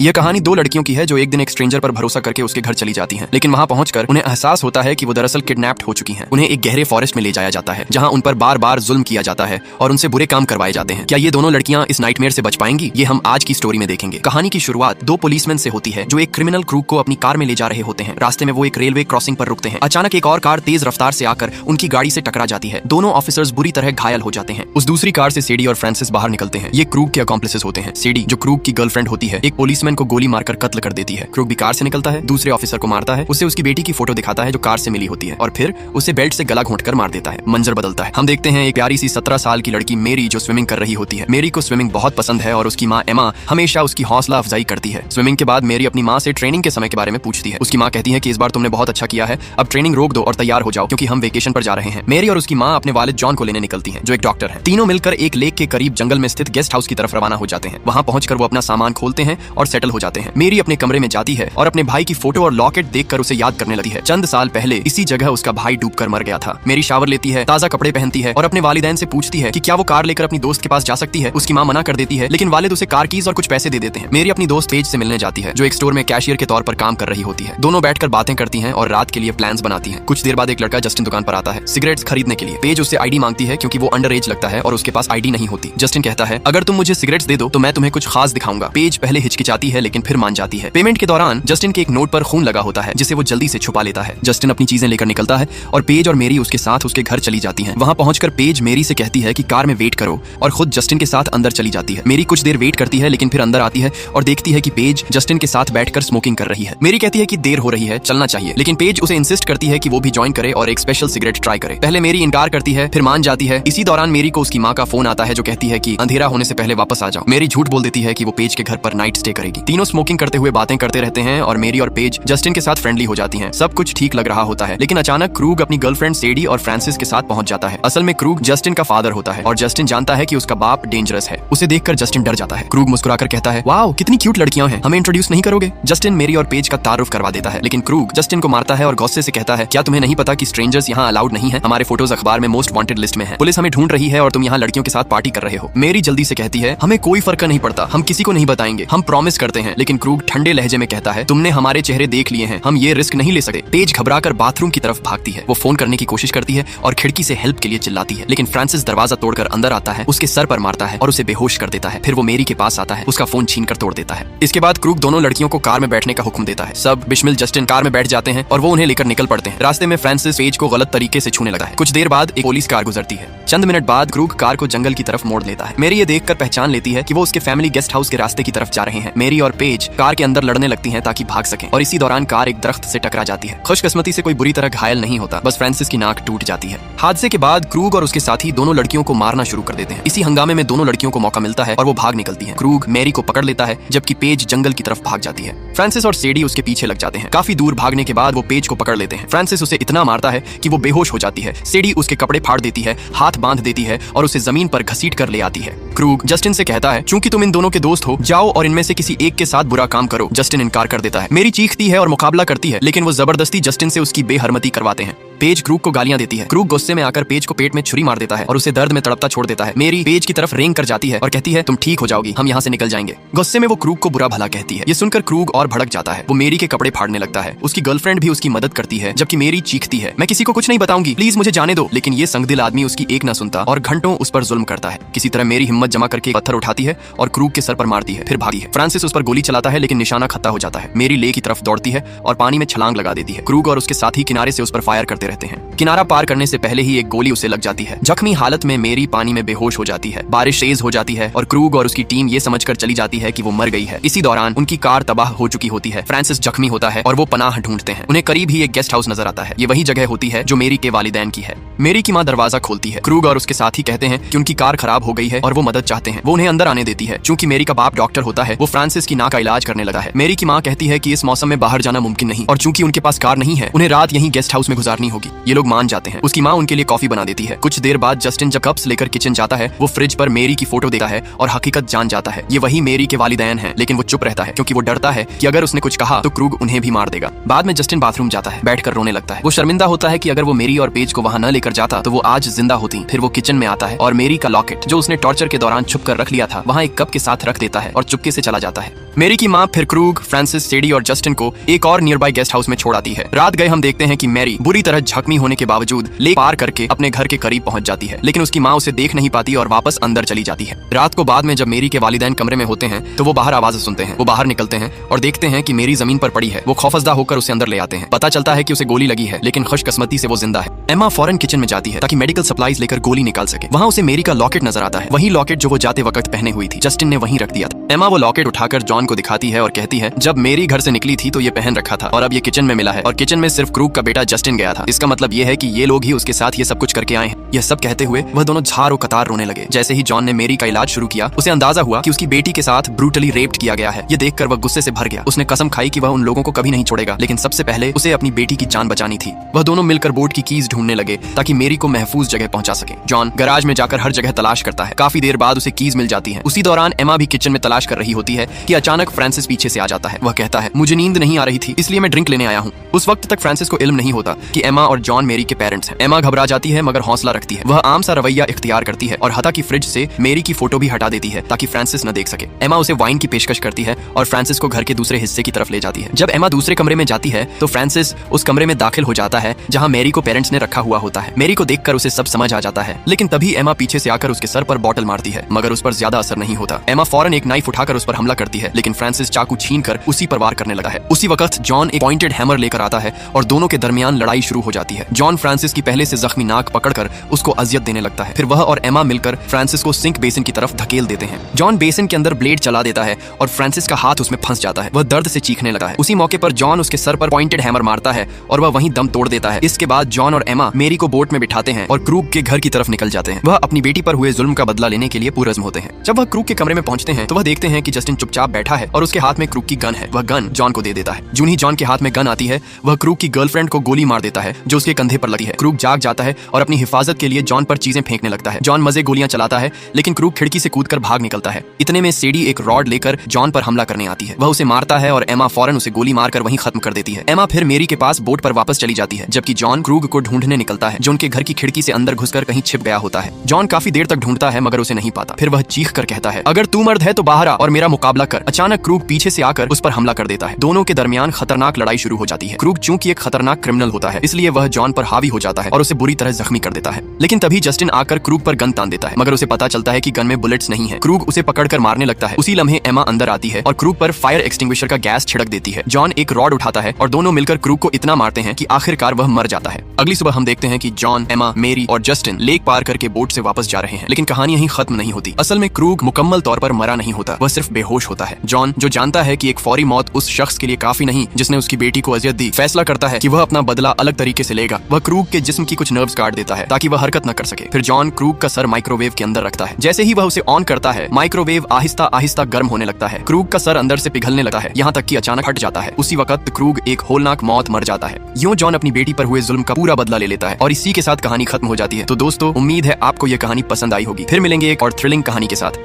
यह कहानी दो लड़कियों की है जो एक दिन एक स्ट्रेंजर पर भरोसा करके उसके घर चली जाती हैं, लेकिन वहां पहुंचकर उन्हें एहसास होता है कि वो दरअसल किडनैप्ड हो चुकी हैं। उन्हें एक गहरे फॉरेस्ट में ले जाया जाता है जहां उन पर बार बार जुल्म किया जाता है और उनसे बुरे काम करवाए जाते हैं। क्या ये दोनों लड़कियां इस नाइटमेयर से बच पाएंगी? ये हम आज की स्टोरी में देखेंगे। कहानी की शुरुआत दो पुलिसमैन से होती है जो एक क्रिमिनल क्रूक को अपनी कार में ले जा रहे होते हैं। रास्ते में वो एक रेलवे क्रॉसिंग पर रुकते हैं। अचानक एक और कार तेज रफ्तार से आकर उनकी गाड़ी से टकरा जाती है। दोनों ऑफिसर्स बुरी तरह घायल हो जाते हैं। उस दूसरी कार से सेडी और फ्रांसिस बाहर निकलते हैं। ये क्रूक के अकॉम्प्लिसेस होते हैं। सेडी, जो क्रूक की गर्लफ्रेंड होती है, एक पुलिसमैन को गोली मारकर कत्ल कर देती है। क्रूक भी कार से निकलता है, दूसरे ऑफिसर को मारता है, उसे उसकी बेटी की फोटो दिखाता है जो कार से मिली होती है और फिर उसे बेल्ट से गला घोंटकर मार देता है। मंजर बदलता है। हम देखते हैं एक प्यारी सी 17 साल की लड़की मेरी जो स्विमिंग कर रही होती है। मेरी को स्विमिंग बहुत पसंद है और उसकी माँ एमा हमेशा उसकी हौसला अफजाई करती है। स्विमिंग के बाद मेरी अपनी माँ से ट्रेनिंग के समय के बारे में पूछती है। उसकी माँ कहती है कि इस बार तुमने बहुत अच्छा किया है, अब ट्रेनिंग रोक दो और तैयार हो जाओ क्योंकि हम वेकेशन पर जा रहे हैं। मेरी और उसकी माँ अपने वालिद जॉन को लेने निकलती है जो एक डॉक्टर है। तीनों मिलकर एक लेक के करीब जंगल में स्थित गेस्ट हाउस की तरफ रवाना हो जाते हैं। वहां पहुंचकर वो अपना सामान खोलते हैं और सेटल हो जाते हैं। मेरी अपने कमरे में जाती है और अपने भाई की फोटो और लॉकेट देखकर उसे याद करने लगती है। चंद साल पहले इसी जगह उसका भाई डूबकर मर गया था। मेरी शावर लेती है, ताजा कपड़े पहनती है और अपने वालिदैन से पूछती है कि क्या वो कार लेकर अपनी दोस्त के पास जा सकती है। उसकी माँ मना कर देती है, लेकिन वालिद उसे कार कीज और कुछ पैसे दे देते हैं। मेरी अपनी दोस्त पेज से मिलने जाती है जो एक स्टोर में कैशियर के तौर पर काम कर रही होती है। दोनों बैठकर बातें करती हैं और रात के लिए प्लान्स बनाती हैं। कुछ देर बाद एक लड़का जस्टिन दुकान पर आता है सिगरेट्स खरीदने के लिए। पेज उससे आईडी मांगती है क्योंकि वो अंडर एज लगता है और उसके पास आईडी नहीं होती। जस्टिन कहता है, अगर तुम मुझे सिगरेट्स दे दो तो मैं तुम्हें कुछ खास दिखाऊंगा। पेज पहले हिचकिचाती है लेकिन फिर मान जाती है। पेमेंट के दौरान जस्टिन के एक नोट पर खून लगा होता है जिसे वो जल्दी से छुपा लेता है। जस्टिन अपनी चीजें लेकर निकलता है और पेज और मेरी उसके साथ उसके घर चली जाती हैं। वहां पहुंचकर पेज मेरी से कहती है कि कार में वेट करो और खुद जस्टिन के साथ अंदर चली जाती है। मेरी कुछ देर वेट करती है लेकिन फिर अंदर आती है और देखती है कि पेज जस्टिन के साथ बैठकर स्मोकिंग कर रही है। मेरी कहती है कि देर हो रही है, चलना चाहिए, लेकिन पेज उसे इंसिस्ट करती है कि वो भी ज्वाइन करे और एक स्पेशल सिगरेट ट्राई करे। पहले मेरी इनकार करती है, फिर मान जाती है। इसी दौरान मेरी को उसकी माँ का फोन आता है जो कहती है कि अंधेरा होने से पहले वापस आ जाओ। मेरी झूठ बोल देती है कि वो पेज के घर पर नाइट स्टे करेगी। तीनों स्मोकिंग करते हुए बातें करते रहते हैं और मेरी और पेज जस्टिन के साथ फ्रेंडली हो जाती हैं। सब कुछ ठीक लग रहा होता है, लेकिन अचानक क्रूग अपनी गर्लफ्रेंड सेडी और फ्रांसिस के साथ पहुंच जाता है। असल में क्रूग जस्टिन का फादर होता है और जस्टिन जानता है कि उसका बाप डेंजरस है। उसे देखकर जस्टिन डर जाता है। क्रूग मुस्कुराकर कहता है, वाओ कितनी क्यूट लड़कियां हैं, हमें इंट्रोड्यूस नहीं करोगे? जस्टिन मेरी और पेज का तारुफ करवा देता है, लेकिन क्रूग जस्टिन को मारता है और गुस्से से कहता है, क्या तुम्हें नहीं पता कि स्ट्रेंजर्स यहाँ अलाउड नहीं है? हमारे फोटोज अखबार में मोस्ट वांटेड लिस्ट में है। पुलिस हमें ढूंढ रही है और तुम यहाँ लड़कियों के साथ पार्टी कर रहे हो। मेरी जल्दी से कहती है, हमें कोई फर्क नहीं पड़ता, हम किसी को नहीं बताएंगे, हम प्रॉमिस करते हैं। लेकिन क्रूग ठंडे लहजे में कहता है, तुमने हमारे चेहरे देख लिए हैं, हम ये रिस्क नहीं ले सकते। पेज घबराकर बाथरूम की तरफ भागती है। वो फोन करने की कोशिश करती है और खिड़की से हेल्प के लिए चिल्लाती है, लेकिन फ्रांसिस दरवाजा तोड़कर अंदर आता है, उसके सर पर मारता है और उसे बेहोश कर देता है। फिर वो मेरी के पास आता है, उसका फोन छीनकर तोड़ देता है। इसके बाद क्रूग दोनों लड़कियों को कार में बैठने का हुक्म देता है। सब बिस्मिल जस्टिन कार में बैठ जाते हैं और वो उन्हें लेकर निकल पड़ते हैं। रास्ते में फ्रांसिस पेज को गलत तरीके से छूने लगा है। कुछ देर बाद एक पुलिस कार गुजरती है। चंद मिनट बाद क्रूग कार को जंगल की तरफ मोड़ लेता है। मेरी ये देखकर पहचान लेती है कि वो उसके फैमिली गेस्ट हाउस के रास्ते की तरफ जा रहे हैं। मेरी और पेज कार के अंदर लड़ने लगती हैं ताकि भाग सकें और इसी दौरान कार एक दरख्त से टकरा जाती है। खुशकिस्मती से कोई बुरी तरह घायल नहीं होता, बस फ्रांसिस की नाक टूट जाती है। हादसे के बाद क्रूग और उसके साथी दोनों लड़कियों को मारना शुरू कर देते हैं। इसी हंगामे में दोनों लड़कियों को मौका मिलता है और वो भाग निकलती हैं। क्रूग मेरी को पकड़ लेता है जबकि पेज जंगल की तरफ भाग जाती है। फ्रांसिस और सेडी उसके पीछे लग जाते हैं। काफी दूर भागने के बाद वो पेज को पकड़ लेते हैं। फ्रांसिस उसे इतना मारता है कि वो बेहोश हो जाती है। सेडी उसके कपड़े फाड़ देती है, हाथ बांध देती है और उसे जमीन पर घसीट कर ले आती है। क्रूग जस्टिन से कहता है, चूंकि तुम इन दोनों के दोस्त हो, जाओ और इनमें से किसी एक के साथ बुरा काम करो। जस्टिन इनकार कर देता है। मेरी चीखती है और मुकाबला करती है, लेकिन वो जबरदस्ती जस्टिन से उसकी बेहरमती करवाते हैं। पेज क्रूग को गालियां देती है। क्रूग गुस्से में आकर पेज को पेट में छुरी मार देता है और उसे दर्द में तड़पता छोड़ देता है। मेरी पेज की तरफ रेंग कर जाती है और कहती है, तुम ठीक हो जाओगी, हम यहाँ से निकल जाएंगे। गुस्से में वो क्रूग को बुरा भला कहती है। ये सुनकर क्रूग और भड़क जाता है। वो मेरी के कपड़े फाड़ने लगता है। उसकी गर्लफ्रेंड भी उसकी मदद करती है जबकि मेरी चीखती है, मैं किसी को कुछ नहीं बताऊंगी, प्लीज मुझे जाने दो। लेकिन ये संगदिल आदमी उसकी एक ना सुनता और घंटों उस पर जुल्म करता है। किसी तरह मेरी हिम्मत जमा करके पत्थर उठाती है और क्रूग के सर पर मारती है, फिर भागी है। फ्रांसिस उस पर गोली चलाता है लेकिन निशाना खत्ता हो जाता है। मेरी ले की तरफ दौड़ती है और पानी में छलांग लगा देती है। क्रूग और उसके साथी किनारे से उस पर फायर करते रहते हैं। किनारा पार करने से पहले ही एक गोली उसे लग जाती है। जख्मी हालत में मेरी पानी में बेहोश हो जाती है। बारिश तेज हो जाती है और क्रूग और उसकी टीम ये समझकर चली जाती है कि वो मर गई है। इसी दौरान उनकी कार तबाह हो चुकी होती है। फ्रांसिस जख्मी होता है और वो पनाह ढूंढते हैं। उन्हें करीब ही एक गेस्ट हाउस नजर आता है। ये वही जगह होती है जो मेरी के वालिदैन की है। मेरी की माँ दरवाजा खोलती है। क्रूग और उसके साथी कहते हैं कि उनकी कार खराब हो गई है और वो मदद चाहते हैं। वो उन्हें अंदर आने देती है। चूंकि मेरी का बाप डॉक्टर होता है, वो फ्रांसिस की नाक का इलाज करने लगा है। मेरी की माँ कहती है कि इस मौसम में बाहर जाना मुमकिन नहीं और चूंकि उनके पास कार नहीं है, उन्हें रात यहीं गेस्ट हाउस में गुजारनी होगी। ये लोग मान जाते हैं। उसकी माँ उनके लिए कॉफी बना देती है। कुछ देर बाद जस्टिन जब कप्स लेकर किचन जाता है, वो फ्रिज पर मेरी की फोटो देखता है और हकीकत जान जाता है। ये वही मेरी के वालिदैन हैं, लेकिन वो चुप रहता है क्योंकि वो डरता है कि अगर उसने कुछ कहा तो क्रूग उन्हें भी मार देगा। बाद में जस्टिन बाथरूम जाता है, बैठकर रोने लगता है। वो शर्मिंदा होता है कि अगर वो मेरी और पेज को वहां न लेकर जाता तो वो आज जिंदा होती। फिर वो किचन में आता है और मेरी का लॉकेट जो उसने टॉर्चर के दौरान छुप कर रख लिया था वहाँ एक कप के साथ रख देता है और चुपके से चला जाता है। मेरी की माँ फिर क्रूग, फ्रांसिस, सेडी और जस्टिन को एक और नियर बाय गेस्ट हाउस में छोड़ आती है। रात गए हम देखते हैं कि मैरी बुरी तरह जख्मी होने के बावजूद लेक पार करके अपने घर के करीब पहुंच जाती है, लेकिन उसकी माँ उसे देख नहीं पाती और वापस अंदर चली जाती है। रात को बाद में जब मेरी के वालिदैन कमरे में होते हैं तो वो बाहर आवाजें सुनते हैं। वो बाहर निकलते हैं और देखते हैं कि मेरी जमीन पर पड़ी है। वो खौफजदा होकर उसे अंदर ले आते हैं। पता चलता है कि उसे गोली लगी है, लेकिन खुशकिस्मती से वो जिंदा है। एमा फौरन किचन में जाती है ताकि मेडिकल सप्लाईज लेकर गोली निकाल सके। वहाँ उसे मेरी का लॉकेट नजर आता है, वही लॉकेट जो वो जाते वक्त पहने हुई थी। जस्टिन ने वहीं रख दिया था। एमा वो लॉकेट उठाकर जॉन को दिखाती है और कहती है जब मेरी घर से निकली थी तो ये पहन रखा था और अब ये किचन में मिला है और किचन में सिर्फ क्रूग का बेटा जस्टिन गया था। इसका मतलब ये है कि ये लोग ही उसके साथ ये सब कुछ करके आए हैं। यह सब कहते हुए वह दोनों झारो कतार रोने लगे। जैसे ही जॉन ने मेरी का इलाज शुरू किया उसे अंदाजा हुआ कि उसकी बेटी के साथ ब्रूटली रेप्ड किया गया है। ये देखकर वह गुस्से से भर गया। उसने कसम खाई कि वह उन लोगों को कभी नहीं छोड़ेगा, लेकिन सबसे पहले उसे अपनी बेटी की जान बचानी थी। वह दोनों मिलकर बोट की कीज ढूंढने लगे ताकि मेरी को महफूज जगह पहुंचा सके। जॉन गैराज में जाकर हर जगह तलाश करता है। काफी देर बाद उसे कीज मिल जाती है। उसी दौरान एमा भी किचन में तलाश कर रही होती है कि अचानक फ्रांसिस पीछे से आ जाता है। वह कहता है मुझे नींद नहीं आ रही थी इसलिए मैं ड्रिंक लेने आया हूँ। उस वक्त तक फ्रांसिस को इल्म नहीं होता कि एमा और जॉन मेरी के पेरेंट्स हैं। एमा घबरा जाती है मगर हौसला रखती है। वह आम सा रवैया इख्तियार करती है और हता की फ्रिज से मेरी की फोटो भी हटा देती है ताकि फ्रांसिस न देख सके। एमा उसे वाइन की पेशकश करती है और फ्रांसिस को घर के दूसरे हिस्से की तरफ ले जाती है। जब एमा दूसरे कमरे में जाती है तो फ्रांसिस उस कमरे में दाखिल हो जाता है जहाँ मेरी को पेरेंट्स ने रखा हुआ होता है। मेरी को देखकर उसे सब समझ आ जाता है, लेकिन तभी एमा पीछे से आकर उसके सर पर बॉटल मारती है मगर उस पर ज्यादा असर नहीं होता। एमा फौरन एक नाइफ उठाकर उस पर हमला करती है, लेकिन फ्रांसिस चाकू छीनकर उसी पर वार करने लगा है। उसी वक्त जॉन एक पॉइंटेड हैमर लेकर आता है और दोनों के दरमियान लड़ाई शुरू हो जाती है। जॉन फ्रांसिस की पहले से जख्मी नाक पकड़कर उसको अजियत देने लगता है। फिर वह और एमा मिलकर फ्रांसिस को सिंक बेसिन की तरफ धकेल देते हैं। जॉन बेसिन के अंदर ब्लेड चला देता है और फ्रांसिस का हाथ उसमें फंस जाता है। वह दर्द से चीखने लगा है। उसी मौके पर जॉन उसके सर पर पॉइंटेड हैमर मारता है और वह वहीं दम तोड़ देता है। इसके बाद जॉन और एमा मेरी को बोट में बिठाते हैं और क्रूग के घर की तरफ निकल जाते हैं। वह अपनी बेटी पर हुए जुल्म का बदला लेने के लिए पुरज़्म होते हैं। जब वह क्रूग के कमरे में पहुंचते हैं तो वह देखते हैं कि जस्टिन चुपचाप बैठा है और उसके हाथ में क्रूग की गन है। वह गन जॉन को दे देता है। जून ही जॉन के हाथ में गन आती है वह क्रूग की गर्लफ्रेंड को गोली मार देता है जो उसके कंधे पर लगती है। क्रूग जाग जाता है और अपनी हिफाजत के लिए जॉन पर चीजें फेंकने लगता है। जॉन मजे गोलियां चलाता है लेकिन क्रूग खिड़की से कूदकर भाग निकलता है। इतने में सेडी एक रॉड लेकर जॉन पर हमला करने आती है। वह उसे मारता है और एमा फौरन उसे गोली मारकर वहीं खत्म कर देती है। एमा फिर मेरी के पास बोट पर वापस चली जाती है जबकि जॉन क्रूग को ढूंढने निकलता है जो उनके घर की खिड़की से अंदर घुसकर कहीं छिप गया होता है। जॉन काफी देर तक ढूंढता है मगर उसे नहीं पाता। फिर वह चीख कर कहता है अगर तू मर्द है तो बाहर आ और मेरा मुकाबला कर। अचानक क्रूग पीछे से आकर उस पर हमला कर देता है। दोनों के दरमियान खतरनाक लड़ाई शुरू हो जाती है। क्रूग चूंकि एक खतरनाक क्रिमिनल होता है इसलिए वह जॉन पर हावी हो जाता है और उसे बुरी तरह जख्मी कर देता है। लेकिन तभी जस्टिन आकर क्रूग पर गन तान देता है मगर उसे पता चलता है कि गन में बुलेट्स नहीं है। क्रूग उसे पकड़कर मारने लगता है। उसी लम्हे एमा अंदर आती है और क्रूग पर फायर एक्सटिंग्विशर का गैस छिड़क देती है। जॉन एक रॉड उठाता है और दोनों मिलकर क्रूग को इतना मारते हैं कि आखिरकार वह मर जाता है। अगली सुबह हम देखते हैं कि जॉन, एमा, मेरी और जस्टिन लेक पार करके बोट से वापस जा रहे हैं। लेकिन कहानी यहीं खत्म नहीं होती। असल में क्रूग मुकम्मल तौर पर मरा नहीं होता, वह सिर्फ बेहोश होता है। जॉन जो जानता है कि एक फौरी मौत उस शख्स के लिए काफी नहीं जिसने उसकी बेटी को अजियत दी, फैसला करता है कि वह अपना बदला अलग तरीके से लेगा। वह क्रूग के जिस्म की कुछ नर्व्स काट देता है ताकि वह हरकत न कर सके। फिर जॉन क्रूग का सर माइक्रोवेव के अंदर रखता है। जैसे ही वह उसे ऑन करता है माइक्रोवेव आहिस्ता आहिस्ता गर्म होने लगता है। क्रूग का सर अंदर से पिघलने लगा है, यहाँ तक कि अचानक फट जाता है। उसी वक्त क्रूग एक होलनाक मौत मर जाता है। यूं जॉन अपनी बेटी पर हुए जुल्म का पूरा बदला ले लेता है और इसी के साथ कहानी खत्म हो जाती है। तो दोस्तों, उम्मीद है आपको यह कहानी पसंद आई होगी। फिर मिलेंगे एक और थ्रिलिंग कहानी के साथ।